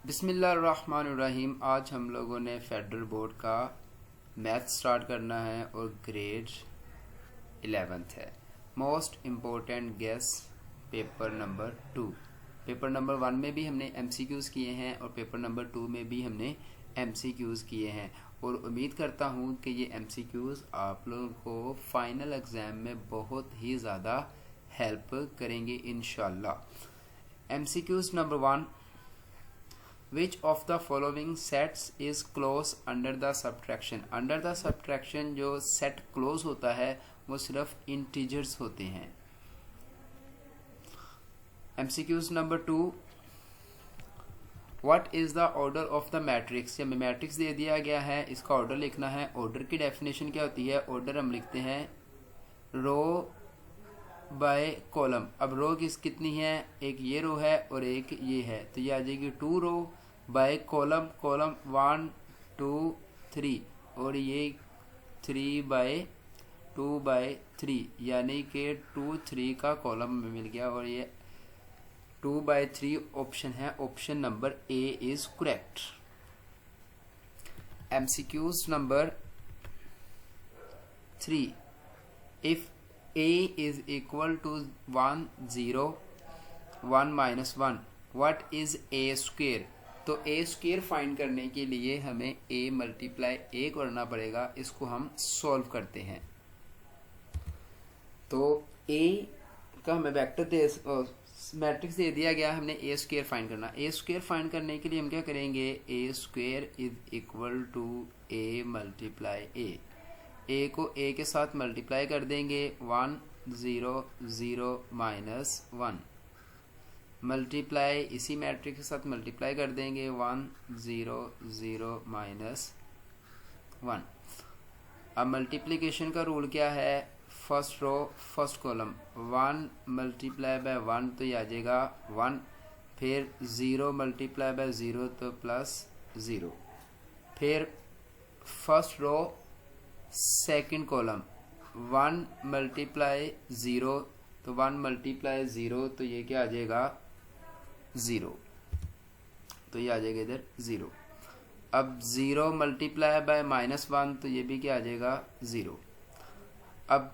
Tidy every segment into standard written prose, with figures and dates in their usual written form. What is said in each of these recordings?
बिस्मिल्लाहिर्रहमानिर्रहीम। आज हम लोगों ने फेडरल बोर्ड का मैथ स्टार्ट करना है और ग्रेड 11th है। Most important guess paper number 2। Paper number 1 में भी हमने MCQs किए हैं और पेपर नंबर 2 में भी हमने MCQs किए हैं और उम्मीद करता हूँ कि ये MCQs आप लोगों को फाइनल एग्ज़ाम में बहुत ही ज़्यादा हेल्प करेंगे इंशाल्लाह। MCQs number 1, Which of the following sets is close under the subtraction? Under the subtraction जो set close होता है वो सिर्फ इंटीजर्स होते हैं। MCQs number 2, What is the order of the matrix? या मैट्रिक्स दे दिया गया है, इसका ऑर्डर लिखना है। ऑर्डर की डेफिनेशन क्या होती है? ऑर्डर हम लिखते हैं रो बाय कॉलम। अब रो कितनी है? एक ये रो है और एक ये है, तो ये आ जाएगी 2 रो बाय कॉलम। कॉलम 1 2 3 और ये 3 बाय 2 बाय 3, यानी कि 2 3 का कॉलम में मिल गया और ये 2 बाय 3 ऑप्शन है। Option number A is correct. MCQs number 3, if a is equal to 1 0 1 minus 1 what is a square? तो a square फाइंड करने के लिए हमें a मल्टीप्लाई a करना पड़ेगा। इसको हम सॉल्व करते हैं। तो a का हमें वेक्टर मैट्रिक्स दे दिया गया, हमने a स्क्वायर फाइंड करना। a स्क्वायर फाइंड करने के लिए हम क्या करेंगे? a square is equal to a multiply a। a को a के साथ मल्टीप्लाई कर देंगे 1 0 0 माइनस 1, मल्टीप्लाई इसी मैट्रिक्स के साथ मल्टीप्लाई कर देंगे 1 0 0 माइनस 1। अब मल्टीप्लिकेशन का रूल क्या है? First row first column 1 multiply by 1 तो ये आ जाएगा 1, फिर 0 मल्टीप्लाई बाय 0 तो प्लस 0, फिर first row second column 1 multiply 0 तो 1 मल्टीप्लाई 0 तो ये क्या आ जाएगा 0, तो ये आ जाएगा इधर 0। अब 0 मल्टीप्लाई बाय -1 तो ये भी क्या आ जाएगा 0। अब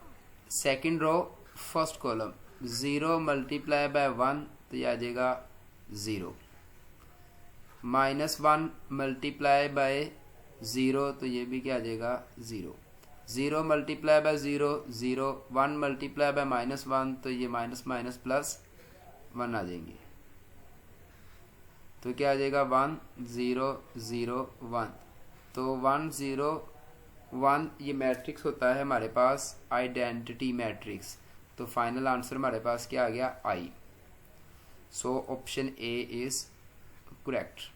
second row first column 0 multiply by 1 तो ये आ जाएगा 0, -1 मल्टीप्लाई बाय 0 तो ये भी क्या आ जाएगा 0, 0 मल्टीप्लाई बाय 0 0, 1 मल्टीप्लाई बाय -1 तो ये माइनस माइनस प्लस 1 आ जाएंगे, तो क्या आ जाएगा 1 0 0 1। तो 1 0 1 ये मैट्रिक्स होता है हमारे पास आइडेंटिटी मैट्रिक्स। तो फाइनल आंसर हमारे पास क्या आ गया? I। So option A is correct.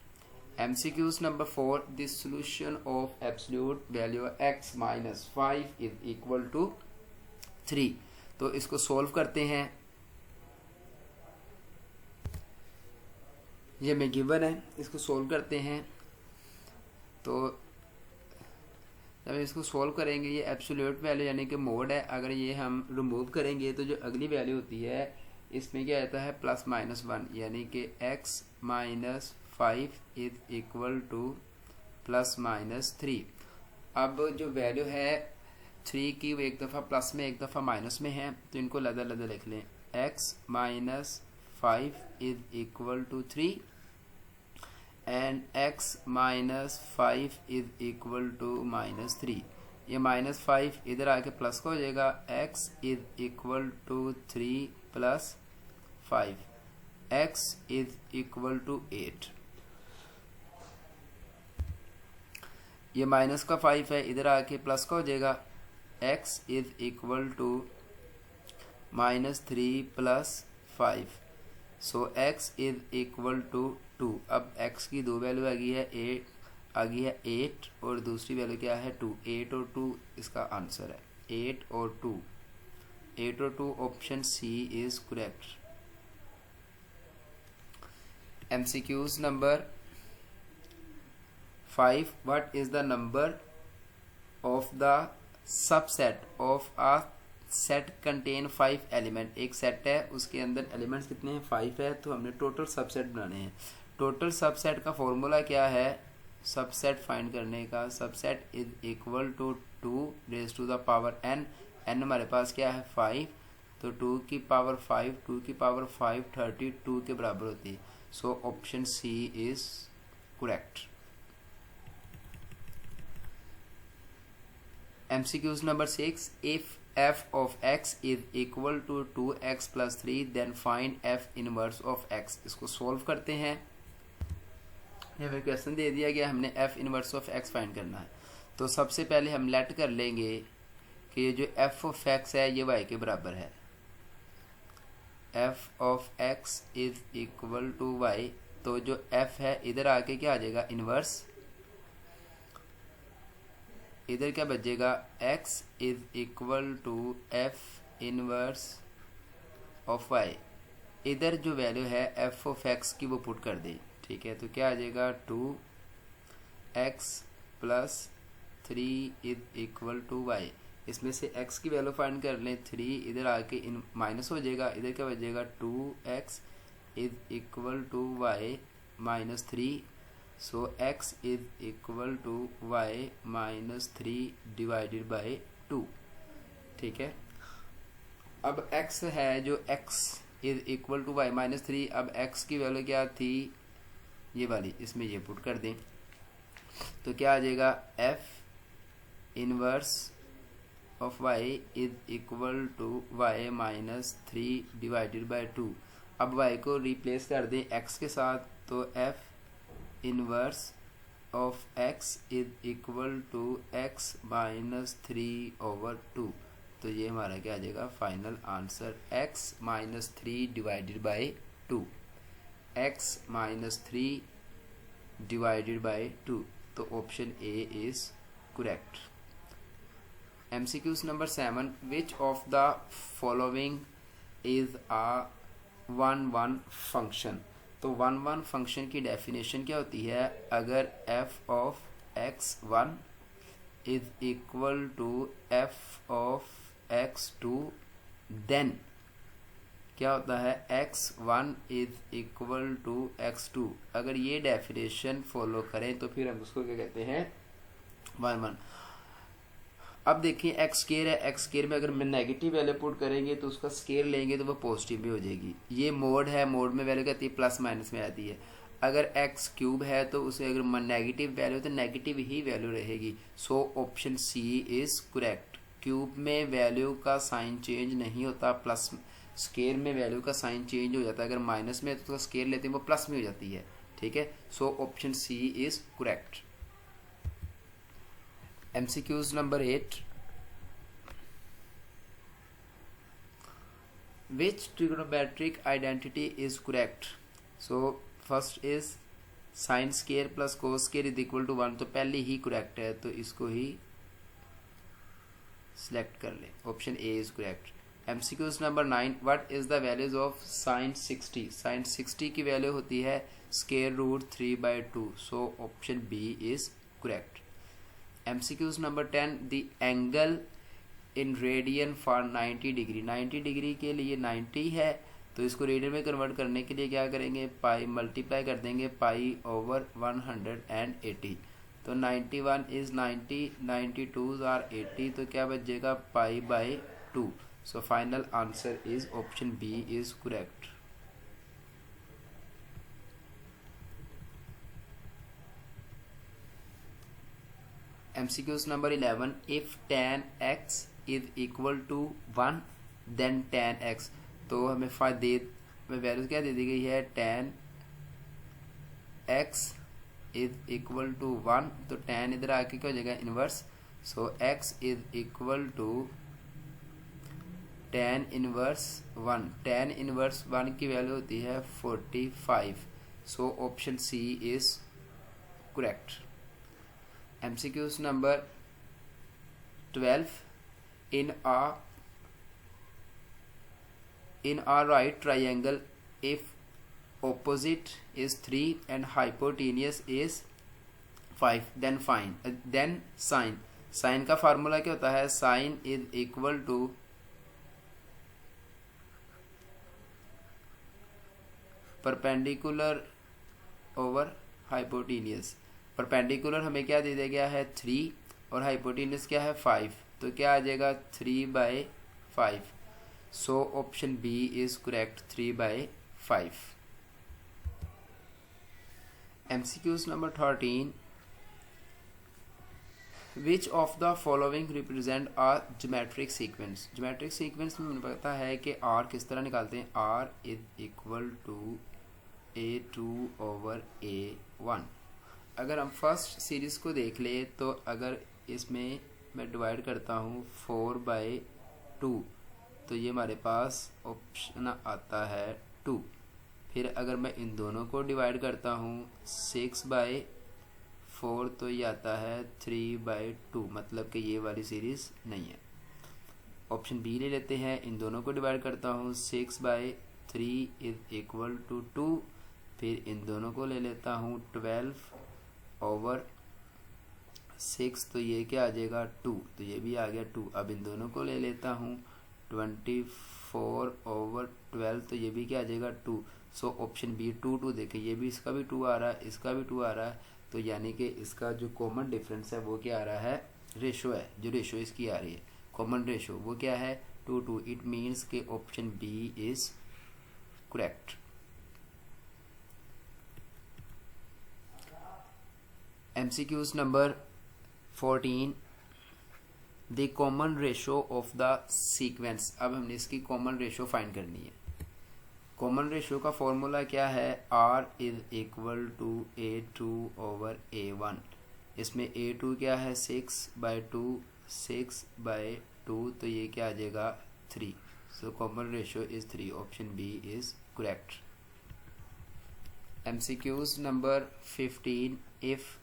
MCQs number 4, the solution of absolute value x minus 5 is equal to 3। तो इसको सोल्व करते हैं। ये में गिवन है, इसको सोल्व करते हैं। तो जब इसको सोल्व करेंगे, ये एब्सोल्यूट वैल्यू यानी कि मोड है, अगर ये हम रिमूव करेंगे तो जो अगली वैल्यू होती है इसमें क्या आता है? +-1, यानी कि x minus 5 is equal to +-3। अब जो वैल्यू है 3 की वो एक दफ़ा प्लस में एक दफ़ा माइनस में है, तो इनको लदा लदा लिख लें। x minus 5 is equal to 3 and x minus 5 is equal to -3। ये -5 इधर आके प्लस का हो जाएगा। x is equal to 3 + 5, x is equal to 8। ये माइनस का 5 है, इधर आके प्लस का हो जाएगा। x is equal to -3 + 5, so x is equal to 2। अब x की दो वैल्यू आ गई है, 8 आ गई है 8 और दूसरी वैल्यू क्या है 2। 8 और 2 इसका आंसर है। 8 और 2, 8 और 2 option C is correct. MCQs number 5, what is the number of the subset of a set contain 5 element? एक सेट है, उसके अंदर एलिमेंट्स कितने हैं? 5 है, तो हमने टोटल सबसेट बनाने हैं। टोटल सबसेट का फॉर्मूला क्या है सबसेट फाइंड करने का? Subset is equal to 2 raise to the power n। n हमारे पास क्या है 5, तो 2 की पावर 5 2 की पावर 5 32 के बराबर होती है। So option C is correct. MCQs number 6, if f of x is equal to 2x plus 3 then find f inverse of x। इसको सॉल्व करते हैं। ये हमें क्वेश्चन दे दिया गया, हमने f inverse of x find करना है। तो सबसे पहले हम लेट कर लेंगे कि ये जो f ऑफ x है ये y के बराबर है। f of x is equal to y, तो जो f है इधर आके क्या आ जाएगा इनवर्स, इधर क्या बचेगा x is equal to f inverse of y। इधर जो वैल्यू है f ऑफ x की वो पुट कर दे, ठीक है। तो क्या आ जाएगा 2x plus 3 is equal to y। इसमें से x की वैल्यू फाइंड कर लें 3, इधर आके इन माइनस हो जाएगा, इधर क्या बचेगा 2x is equal to y minus 3। So x is equal to y minus 3 divided by 2, ठीक है। अब x है जो x is equal to y minus 3, अब x की वैल्यू क्या थी ये वाली, इसमें ये पुट कर दें तो क्या आ जाएगा f inverse of y is equal to y minus 3 divided by 2। अब y को रिप्लेस कर दें x के साथ, तो f inverse of x is equal to x minus 3/2। तो ये हमारा क्या आ जाएगा final answer x minus 3 divided by 2, x minus 3 divided by 2। तो option A is correct. MCQs number 7, which of the following is a 1-1 function. तो 1-1 function की definition क्या होती है? अगर f of x1 is equal to f of x2 then क्या होता है x1 is equal to x2। अगर ये डेफिनेशन फॉलो करें तो फिर हम उसको क्या कहते हैं 1-1। अब देखिए एक्स स्केयर है, एक्स स्केयर में अगर मैं नेगेटिव वैल्यू पुट करेंगे तो उसका स्केयर लेंगे तो वो पॉजिटिव भी हो जाएगी। ये मोड है, मोड में वैल्यू कहती है प्लस माइनस में आती है। अगर एक्स क्यूब है तो उसे अगर नेगेटिव वैल्यू तो नेगेटिव ही वैल्यू रहेगी। So option C is correct. Cube में वैल्यू का साइन चेंज नहीं होता, प्लस स्केयर में वैल्यू का साइन चेंज हो जाता है। अगर माइनस में तो उसका स्केयर लेते हैं वो प्लस में हो जाती है, ठीक है। So option C is correct. MCQs number 8, which trigonometric identity is correct? So first is sin square plus cos square is equal to 1, तो पहले ही correct है तो इसको ही select कर लें, option A is correct। MCQs number 9, what is the values of sin 60? sin 60 की value होती है square root 3/2, so option B is correct। MCQs number 10, the angle in radian for 90 degree. 90 degree के लिए 90 है तो इसको रेडियन में convert करने के लिए क्या करेंगे पाई मल्टीप्लाई कर देंगे पाई ओवर 180। तो 91 इज 90, 92 आर 80, तो क्या बचेगा pi by 2। So final answer is option B is correct. MCQs number 11, if tan x is equal to 1 then tan x। तो हमें वैल्यू क्या दे दी गई है tan x is equal to 1, तो tan इधर आके क्या हो जाएगा inverse. So x is equal to tan inverse 1। tan inverse 1 की वैल्यू होती है 45। So option C is correct. MCQs number 12, in a right triangle if opposite is 3 and hypotenuse is 5 then sin का formula क्या होता है? sin is equal to perpendicular over hypotenuse. Perpendicular हमें क्या दे दिया गया है 3 और हाइपोटीनियस क्या है 5, तो क्या आ जाएगा 3/5। So option B is correct 3/5। MCQs number 13, which of the following represent a geometric sequence. Geometric sequence में पता है कि आर किस तरह निकालते हैं, are is equal to A2/A1। अगर हम फर्स्ट सीरीज़ को देख ले तो अगर इसमें मैं डिवाइड करता हूँ 4/2 तो ये हमारे पास ऑप्शन आता है 2। फिर अगर मैं इन दोनों को डिवाइड करता हूँ 6/4 तो ये आता है 3/2, मतलब कि ये वाली सीरीज़ नहीं है। ऑप्शन बी ले लेते हैं, इन दोनों को डिवाइड करता हूँ 6/3 इज इक्वल टू 2। फिर इन दोनों को ले लेता हूँ 12/6 तो ये क्या आ जाएगा 2, तो ये भी आ गया 2। अब इन दोनों को ले लेता हूँ 24/12 तो ये भी क्या आ जाएगा 2। सो ऑप्शन बी 2 देखें, ये भी इसका भी 2 आ रहा है, इसका भी 2 आ रहा है, तो यानी कि इसका जो कॉमन डिफरेंस है वो क्या आ रहा है, रेशो है, जो रेशो इसकी आ रही है कॉमन रेशो वो क्या है 2। इट मीन्स के option B is correct. MCQs number 14, the common ratio of the sequence. अब हमने इसकी कॉमन रेशो फाइंड करनी है। कॉमन रेशो का फॉर्मूला क्या है, R is equal to A2/A1। इसमें A2 क्या है 6/2, 6/2 तो ये क्या आ जाएगा 3। So common ratio is 3। Option B is correct. MCQs number 15, if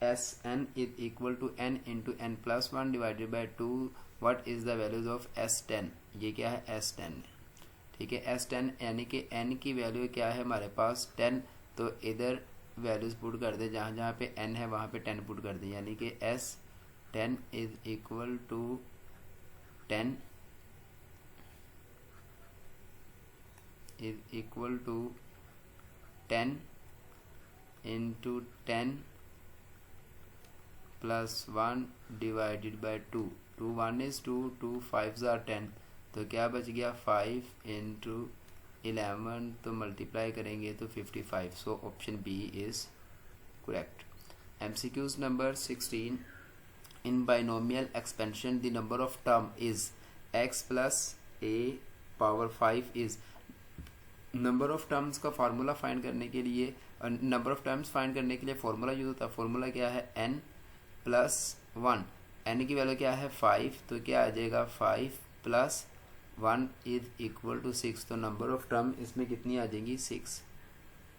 Sn is equal to n into n+1 divided by 2, what is the values of S10। ये क्या है S10, ठीक है। S10 यानी कि n की वैल्यू क्या है हमारे पास 10, तो इधर वैल्यूज पुट कर दे, जहाँ जहाँ पे n है वहाँ पे 10 पुट कर दे, यानी कि S10 is equal to 10 is equal to 10 into 10 plus 1 divided by 2। 2 1 is 2, 2 5 are 10, तो क्या बच गया 5 इंटू 11 तो मल्टीप्लाई करेंगे तो 55। So option B is correct. MCQs number 16, in binomial expansion the number of term is x plus a⁵ is. Number of terms का formula find करने के लिए, नंबर ऑफ टर्म्स फाइंड करने के लिए फार्मूला यूज होता है। फार्मूला क्या है n+1। n की वैल्यू क्या है 5, तो क्या आ जाएगा 5 + 1 इज इक्वल टू 6। तो नंबर ऑफ टर्म इसमें कितनी आ जाएंगी 6।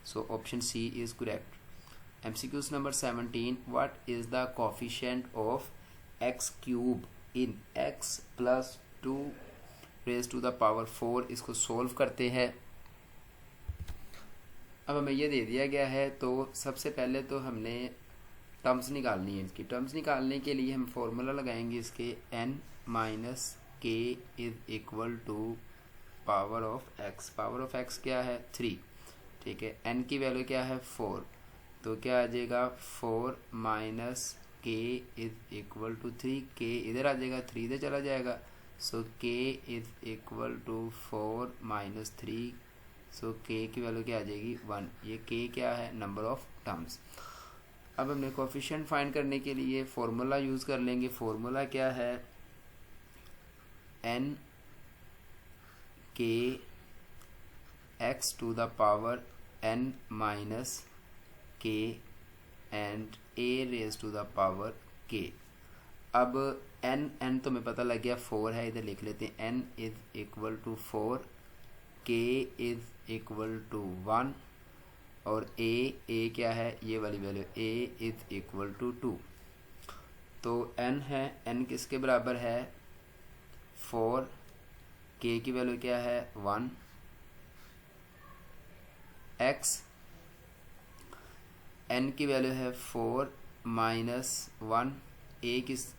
So option C is correct. MCQs number 17, what is the coefficient of x³ in x + 2⁴। इसको सोल्व करते हैं। अब हमें ये दे दिया गया है, तो सबसे पहले तो हमने टर्म्स निकालनी है। इसकी टर्म्स निकालने के लिए हम फॉर्मूला लगाएंगे इसके n - k is equal to power of x। Power of x क्या है 3, ठीक है। n की वैल्यू क्या है 4, तो क्या आ जाएगा 4 - k is equal to 3। k इधर आ जाएगा, 3 इधर चला जाएगा, so k is equal to 4 - 3। So k की वैल्यू क्या आ जाएगी 1। ये k क्या है नंबर ऑफ टर्म्स। अब हमने कोफिशिएंट फाइंड करने के लिए फॉर्मूला यूज़ कर लेंगे। फॉर्मूला क्या है n k x⁴ n - k and a⁴ k। अब n तो हमें पता लग गया 4 है, इधर लिख लेते हैं n is equal to 4, k is equal to 1 और a क्या है ये वाली value a is equal to 2। तो n है, n किसके बराबर है 4, k की वैल्यू क्या है 1, x n की वैल्यू है 4 - 1,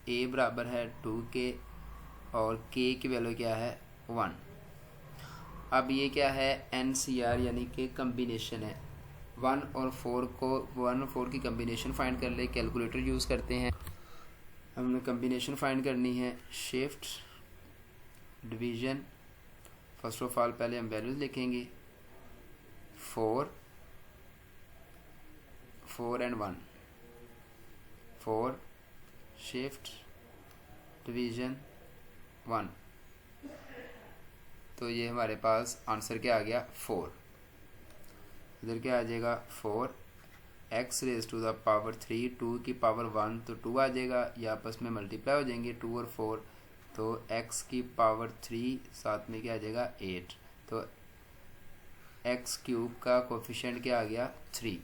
a बराबर है 2k और k की वैल्यू क्या है 1। अब ये क्या है NCR यानी कि कम्बिनेशन है 1 और 4 की कम्बिनेशन फाइंड कर ले। कैलकुलेटर यूज़ करते हैं, हमने कम्बिनेशन फाइंड करनी है। Shift division, first of all पहले हम वैल्यूज लिखेंगे 4 एंड 1, 4 शिफ्ट डिवीज़न 1, तो ये हमारे पास आंसर क्या आ गया 4। इधर क्या आ जाएगा 4 x raise to the power 3, 2 की पावर 1 तो 2 आ जाएगा, ये आपस में मल्टीप्लाई हो जाएंगे 2 और 4, तो x की पावर 3 साथ में क्या आ जाएगा 8, तो x क्यूब का कोफिशिएंट क्या आ गया 3,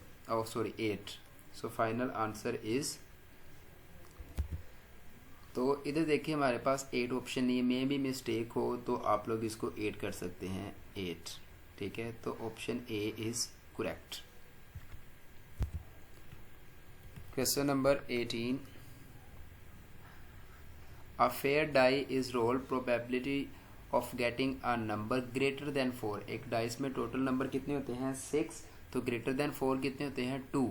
8। सो फाइनल आंसर इज, तो इधर देखिए हमारे पास 8 ऑप्शन नहीं है, में भी मिस्टेक हो तो आप लोग इसको 8 कर सकते हैं 8, ठीक है। तो option A is correct. Question number 18, a fair die is rolled, probability of getting a number greater than 4। एक डाइस में टोटल नंबर कितने होते हैं 6, तो ग्रेटर देन 4 कितने होते हैं 2,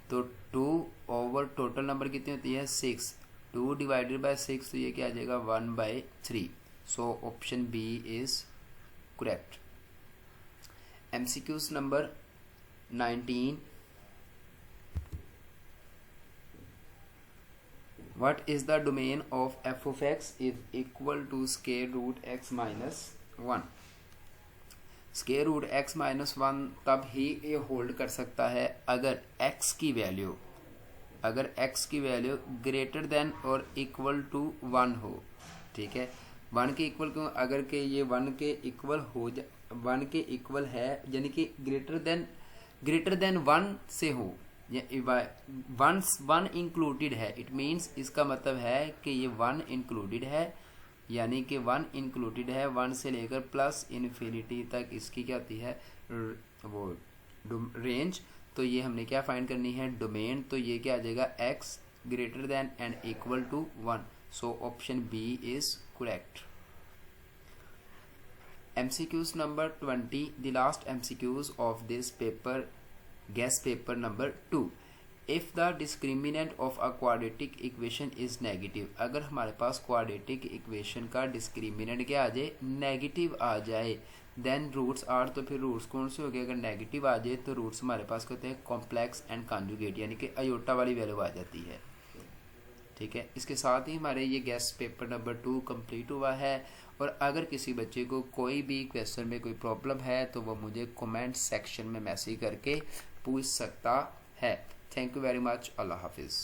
तो 2 ओवर टोटल नंबर कितनी होती है 6, 2 डिवाइडेड बाय 6, तो ये क्या आ जाएगा 1/3। So option B is correct. MCQs number 19, what is the domain of f of x is equal to square root x minus 1। Square root x minus 1 तब ही ये होल्ड कर सकता है अगर x की वैल्यू ग्रेटर देन और equal to 1 हो, ठीक है। 1 के इक्वल क्यों, अगर के ये 1 के इक्वल हो 1 के इक्वल है यानी कि ग्रेटर देन 1 से हो, वंस 1 इंक्लूडेड है, इट मीन्स इसका मतलब है कि ये 1 इंक्लूडेड है, यानी कि 1 इंक्लूडेड है 1 से लेकर प्लस इन्फिनिटी तक इसकी क्या होती है वो रेंज। तो ये हमने क्या फाइंड करनी है डोमेन, तो ये क्या आ जाएगा x greater than and equal to 1। So option B is correct. MCQs number 20, the last MCQs of this paper, guess paper number 2। If the discriminant of a quadratic equation is negative, अगर हमारे पास quadratic equation का discriminant क्या आ जाए negative आ जाए, then roots are, तो फिर roots कौन से हो गए, अगर नेगेटिव आ जाए तो रूट्स हमारे पास कहते हैं कॉम्प्लेक्स एंड कॉन्जुगेट, यानी कि अयोटा वाली वैल्यू आ जाती है, ठीक है। इसके साथ ही हमारे ये गेस्ट पेपर नंबर 2 कंप्लीट हुआ है। और अगर किसी बच्चे को कोई भी क्वेश्चन में कोई प्रॉब्लम है तो वो मुझे कमेंट सेक्शन में मैसेज करके पूछ सकता है। Thank you very much. अल्लाह हाफिज़।